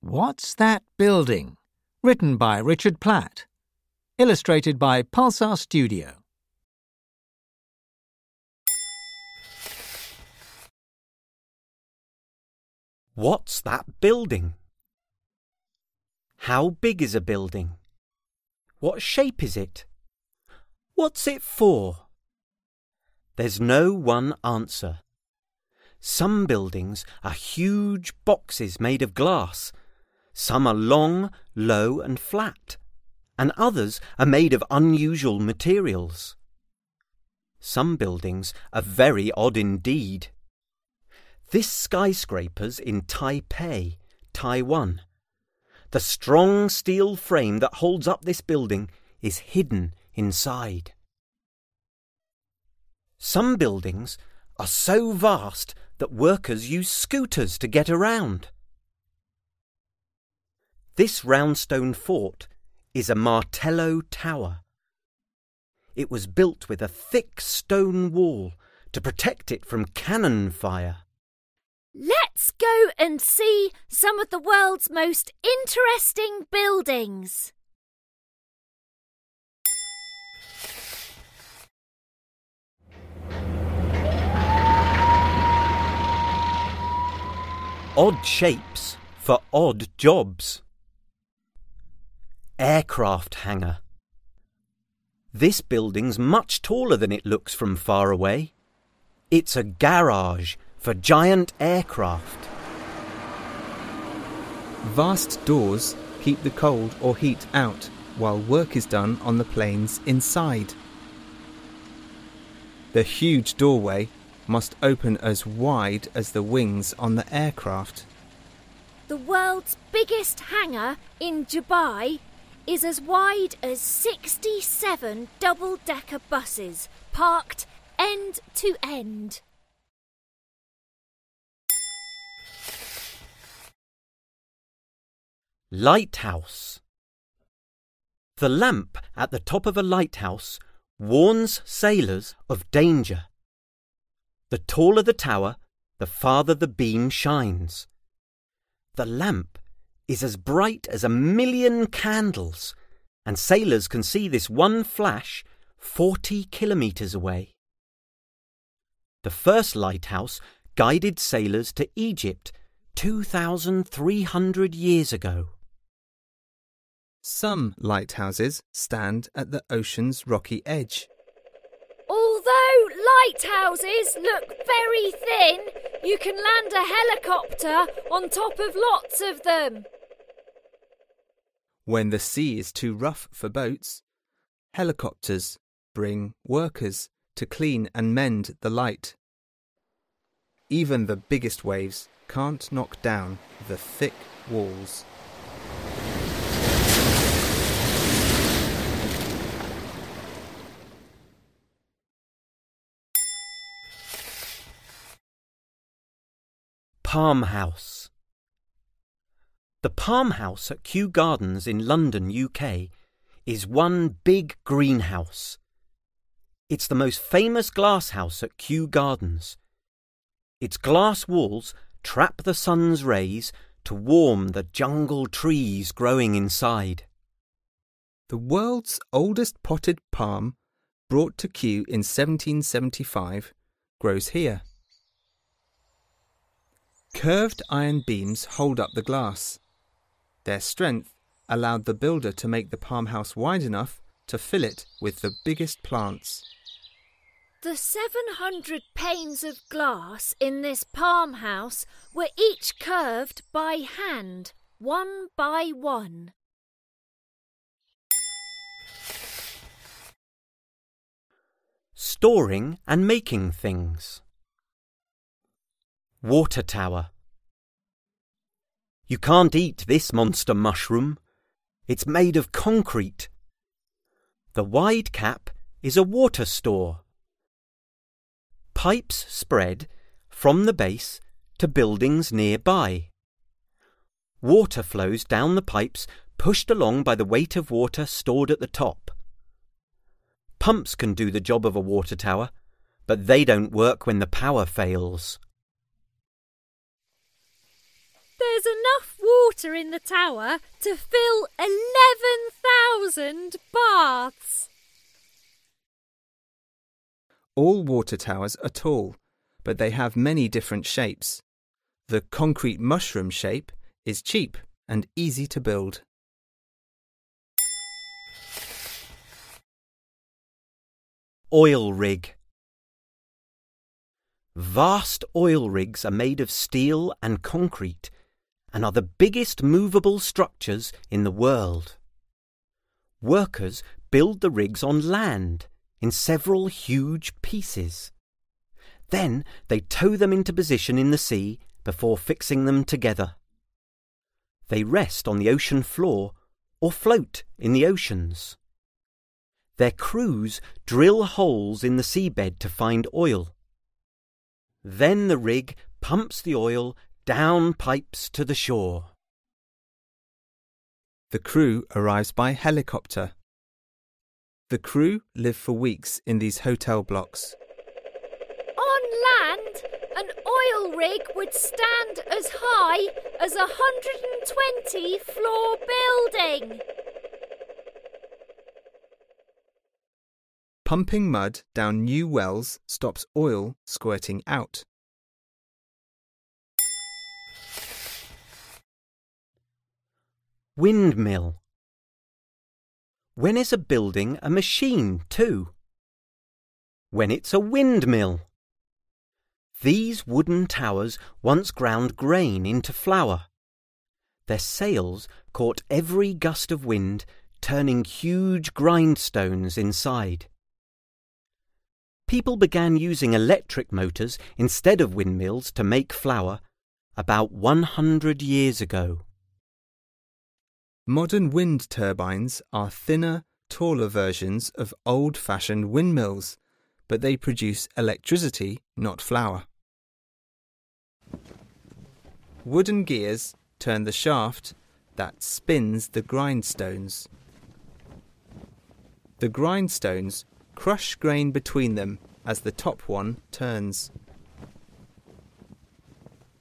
What's That Building? Written by Richard Platt. Illustrated by Pulsar Studio. What's that building? How big is a building? What shape is it? What's it for? There's no one answer. Some buildings are huge boxes made of glass. Some are long, low and flat, and others are made of unusual materials. Some buildings are very odd indeed. This skyscraper's in Taipei, Taiwan. The strong steel frame that holds up this building is hidden inside. Some buildings are so vast that workers use scooters to get around. This round-stone fort is a Martello Tower. It was built with a thick stone wall to protect it from cannon fire. Let's go and see some of the world's most interesting buildings. Odd shapes for odd jobs. Aircraft hangar. This building's much taller than it looks from far away. It's a garage for giant aircraft. Vast doors keep the cold or heat out while work is done on the planes inside. The huge doorway must open as wide as the wings on the aircraft. The world's biggest hangar in Dubai is as wide as 67 double-decker buses parked end to end. Lighthouse. The lamp at the top of a lighthouse warns sailors of danger. The taller the tower, the farther the beam shines. The lamp is as bright as 1,000,000 candles, and sailors can see this one flash 40 kilometres away. The first lighthouse guided sailors to Egypt 2,300 years ago. Some lighthouses stand at the ocean's rocky edge. Although lighthouses look very thin, you can land a helicopter on top of lots of them. When the sea is too rough for boats, helicopters bring workers to clean and mend the light. Even the biggest waves can't knock down the thick walls. Palm House. The Palm House at Kew Gardens in London, UK, is one big greenhouse. It's the most famous glass house at Kew Gardens. Its glass walls trap the sun's rays to warm the jungle trees growing inside. The world's oldest potted palm, brought to Kew in 1775, grows here. Curved iron beams hold up the glass. Their strength allowed the builder to make the palm house wide enough to fill it with the biggest plants. The 700 panes of glass in this palm house were each curved by hand, one by one. Storing and making things. Water tower. You can't eat this monster mushroom. It's made of concrete. The wide cap is a water store. Pipes spread from the base to buildings nearby. Water flows down the pipes pushed along by the weight of water stored at the top. Pumps can do the job of a water tower, but they don't work when the power fails. There's enough water in the tower to fill 11,000 baths. All water towers are tall, but they have many different shapes. The concrete mushroom shape is cheap and easy to build. Oil rig. Vast oil rigs are made of steel and concrete and are the biggest movable structures in the world. Workers build the rigs on land in several huge pieces. Then they tow them into position in the sea before fixing them together. They rest on the ocean floor or float in the oceans. Their crews drill holes in the seabed to find oil. Then the rig pumps the oil down pipes to the shore. The crew arrives by helicopter. The crew live for weeks in these hotel blocks. On land, an oil rig would stand as high as a 120-floor building. Pumping mud down new wells stops oil squirting out. Windmill. When is a building a machine too? When it's a windmill. These wooden towers once ground grain into flour. Their sails caught every gust of wind, turning huge grindstones inside. People began using electric motors instead of windmills to make flour about 100 years ago. Modern wind turbines are thinner, taller versions of old-fashioned windmills, but they produce electricity, not flour. Wooden gears turn the shaft that spins the grindstones. The grindstones crush grain between them as the top one turns.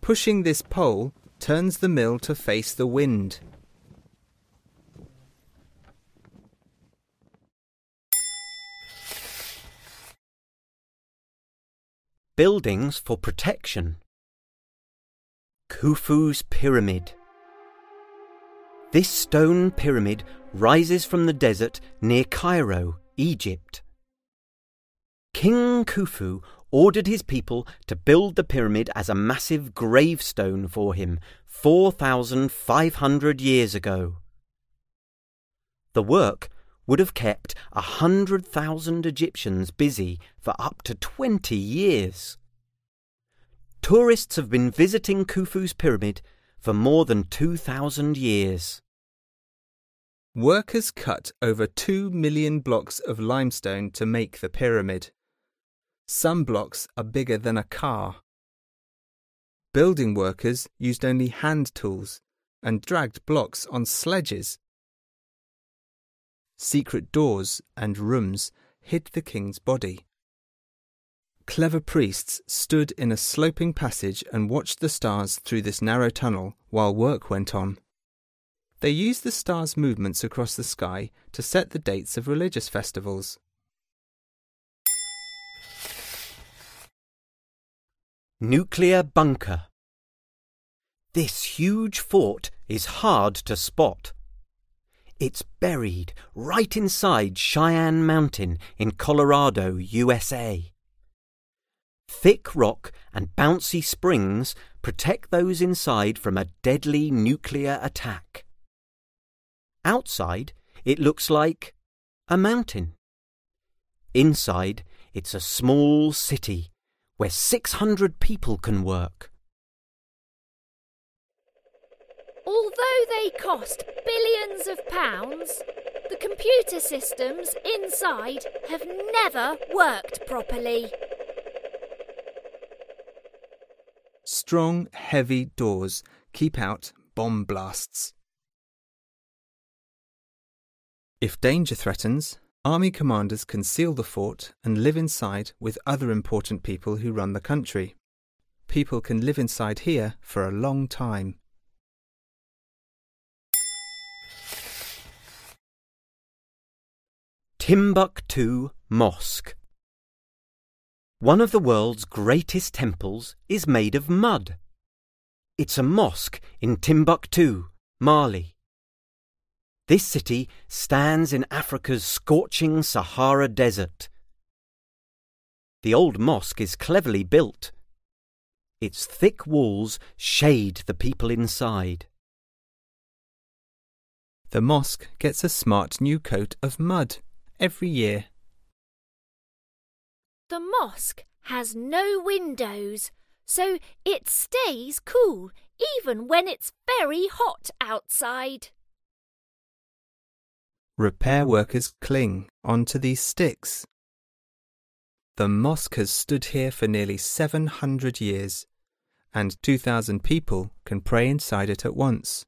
Pushing this pole turns the mill to face the wind. Buildings for protection. Khufu's Pyramid. This stone pyramid rises from the desert near Cairo, Egypt. King Khufu ordered his people to build the pyramid as a massive gravestone for him 4,500 years ago. The work would have kept 100,000 Egyptians busy for up to 20 years. Tourists have been visiting Khufu's pyramid for more than 2,000 years. Workers cut over 2 million blocks of limestone to make the pyramid. Some blocks are bigger than a car. Building workers used only hand tools and dragged blocks on sledges. Secret doors and rooms hid the king's body. Clever priests stood in a sloping passage and watched the stars through this narrow tunnel while work went on. They used the stars' movements across the sky to set the dates of religious festivals. Nuclear bunker. This huge fort is hard to spot. It's buried right inside Cheyenne Mountain in Colorado, USA. Thick rock and bouncy springs protect those inside from a deadly nuclear attack. Outside, it looks like a mountain. Inside, it's a small city where 600 people can work. Although they cost billions of pounds, the computer systems inside have never worked properly. Strong, heavy doors keep out bomb blasts. If danger threatens, army commanders can seal the fort and live inside with other important people who run the country. People can live inside here for a long time. Timbuktu Mosque. One of the world's greatest temples is made of mud. It's a mosque in Timbuktu, Mali. This city stands in Africa's scorching Sahara Desert. The old mosque is cleverly built. Its thick walls shade the people inside. The mosque gets a smart new coat of mud every year. The mosque has no windows, so it stays cool even when it's very hot outside. Repair workers cling onto these sticks. The mosque has stood here for nearly 700 years, and 2,000 people can pray inside it at once.